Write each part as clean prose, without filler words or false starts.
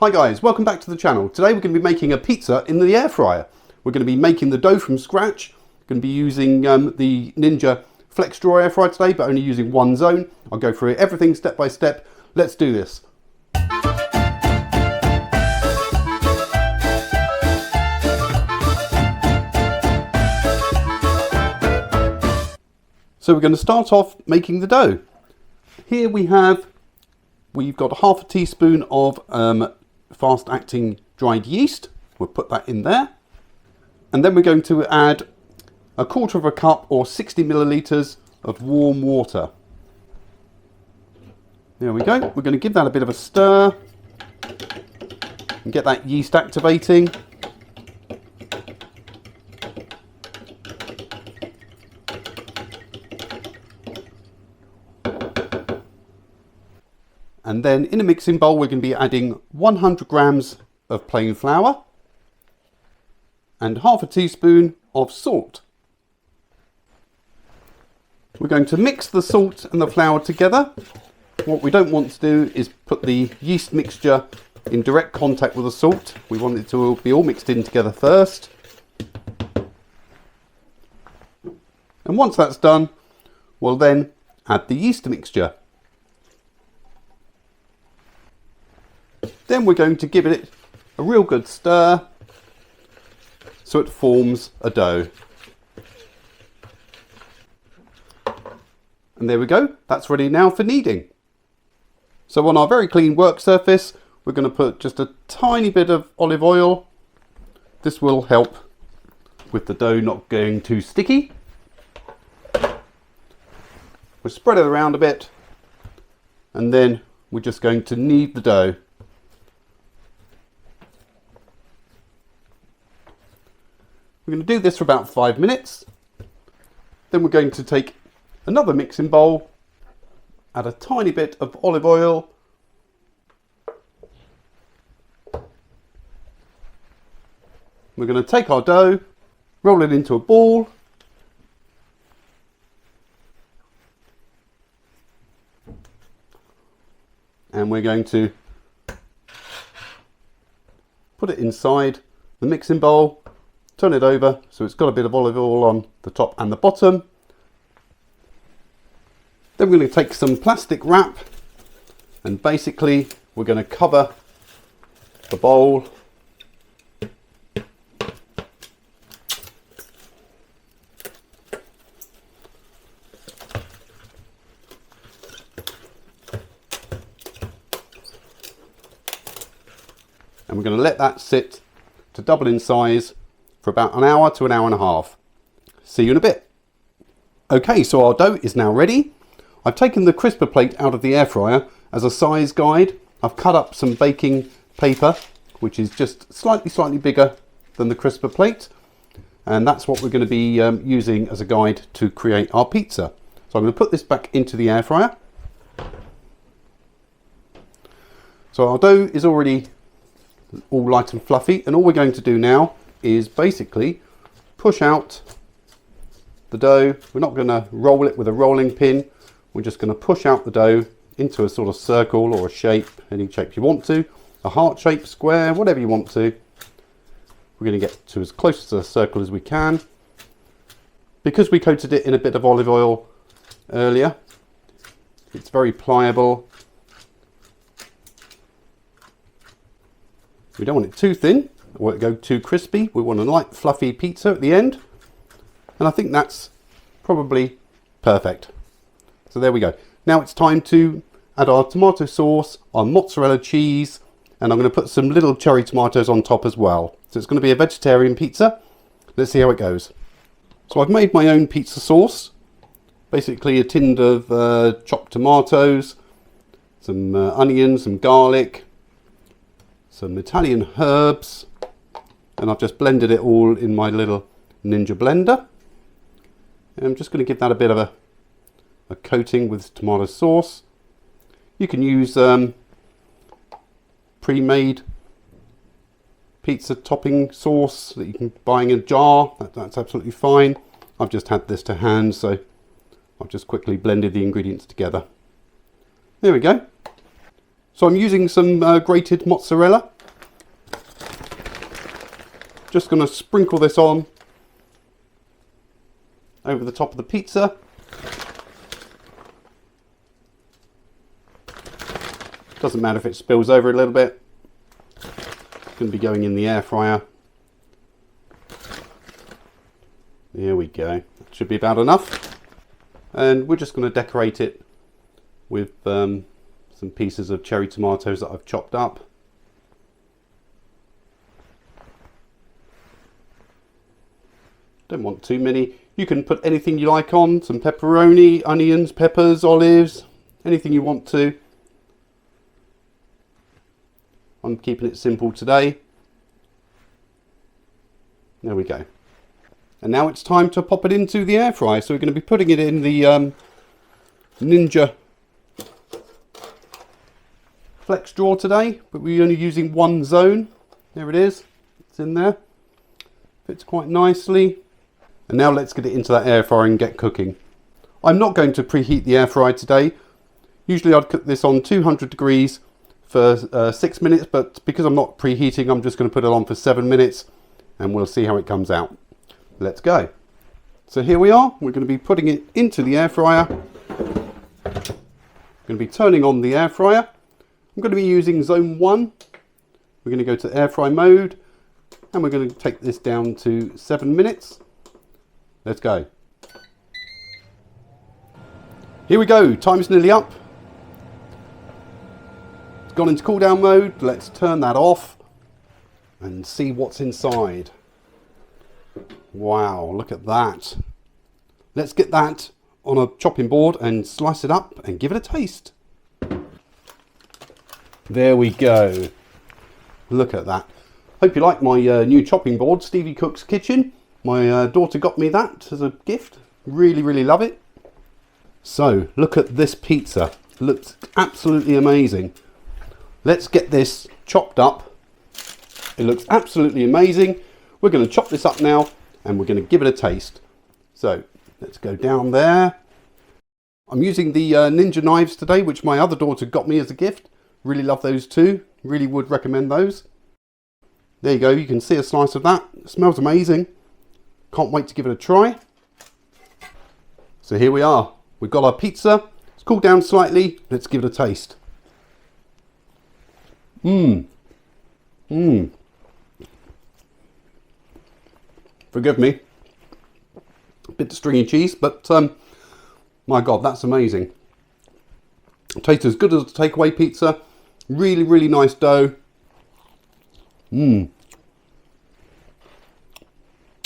Hi guys, welcome back to the channel. Today we're going to be making a pizza in the air fryer. We're going to be making the dough from scratch. We're going to be using the Ninja Flex Draw air fryer today, but only using one zone. I'll go through everything step by step. Let's do this. So we're going to start off making the dough. Here we've got half a teaspoon of fast acting dried yeast. We'll put that in there. And then we're going to add a quarter of a cup or 60 millilitres of warm water. There we go. We're going to give that a bit of a stir and get that yeast activating. And then in a mixing bowl, we're going to be adding 100 grams of plain flour and half a teaspoon of salt. We're going to mix the salt and the flour together. What we don't want to do is put the yeast mixture in direct contact with the salt. We want it to be all mixed in together first. And once that's done, we'll then add the yeast mixture. Then we're going to give it a real good stir so it forms a dough. And there we go, that's ready now for kneading. So on our very clean work surface, we're going to put just a tiny bit of olive oil. This will help with the dough not getting too sticky. We'll spread it around a bit and then we're just going to knead the dough. We're going to do this for about 5 minutes. Then we're going to take another mixing bowl, add a tiny bit of olive oil, we're going to take our dough, roll it into a ball, and we're going to put it inside the mixing bowl. Turn it over so it's got a bit of olive oil on the top and the bottom. Then we're going to take some plastic wrap and basically we're going to cover the bowl. And we're going to let that sit to double in size for about an hour to an hour and a half. See you in a bit. Okay, so our dough is now ready. I've taken the crisper plate out of the air fryer as a size guide. I've cut up some baking paper, which is just slightly bigger than the crisper plate. And that's what we're going to be using as a guide to create our pizza. So I'm going to put this back into the air fryer. So our dough is already all light and fluffy, and all we're going to do now is basically push out the dough. We're not going to roll it with a rolling pin. We're just going to push out the dough into a sort of circle or a shape, any shape you want to, a heart shape, square, whatever you want to. We're going to get to as close to a circle as we can. Because we coated it in a bit of olive oil earlier, it's very pliable. We don't want it too thin or it go too crispy. We want a light fluffy pizza at the end, and I think that's probably perfect. So there we go. Now it's time to add our tomato sauce, our mozzarella cheese, and I'm going to put some little cherry tomatoes on top as well. So it's going to be a vegetarian pizza. Let's see how it goes. So I've made my own pizza sauce, basically a tin of chopped tomatoes, some onions, some garlic, some Italian herbs, and I've just blended it all in my little Ninja blender. And I'm just going to give that a bit of a coating with tomato sauce. You can use pre-made pizza topping sauce that you can buy in a jar. That's absolutely fine. I've just had this to hand, so I've just quickly blended the ingredients together. There we go. So I'm using some grated mozzarella. Just going to sprinkle this on over the top of the pizza. Doesn't matter if it spills over a little bit. It's going to be going in the air fryer. There we go. That should be about enough. And we're just going to decorate it with some pieces of cherry tomatoes that I've chopped up. Don't want too many. You can put anything you like on. Some pepperoni, onions, peppers, olives, anything you want to. I'm keeping it simple today. There we go. And now it's time to pop it into the air fryer. So we're going to be putting it in the Ninja Flex drawer today, but we're only using one zone. There it is. It's in there. Fits quite nicely. And now let's get it into that air fryer and get cooking. I'm not going to preheat the air fryer today. Usually I'd cook this on 200 degrees for 6 minutes, but because I'm not preheating, I'm just going to put it on for 7 minutes and we'll see how it comes out. Let's go. So here we are. We're going to be putting it into the air fryer. Going to be turning on the air fryer. I'm going to be using zone 1. We're going to go to air fry mode and we're going to take this down to 7 minutes. Let's go. Here we go. Time's nearly up. It's gone into cool down mode. Let's turn that off and see what's inside. Wow, look at that. Let's get that on a chopping board and slice it up and give it a taste. There we go. Look at that. Hope you like my new chopping board, Stevie Cook's Kitchen. My daughter got me that as a gift. Really, really love it. So, look at this pizza. Looks absolutely amazing. Let's get this chopped up. It looks absolutely amazing. We're going to chop this up now and we're going to give it a taste. So, let's go down there. I'm using the Ninja knives today, which my other daughter got me as a gift. Really love those too. Really would recommend those. There you go. You can see a slice of that. It smells amazing. Can't wait to give it a try. So here we are. We've got our pizza. It's cooled down slightly. Let's give it a taste. Forgive me. A bit of stringy cheese, but my God, that's amazing. It tastes as good as a takeaway pizza. Really, really nice dough. You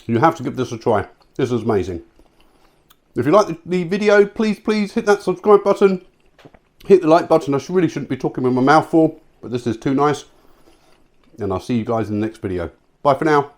have to give this a try. This is amazing. If you like the video, please hit that subscribe button. Hit the like button. I really shouldn't be talking with my mouth full, but this is too nice. And I'll see you guys in the next video. Bye for now.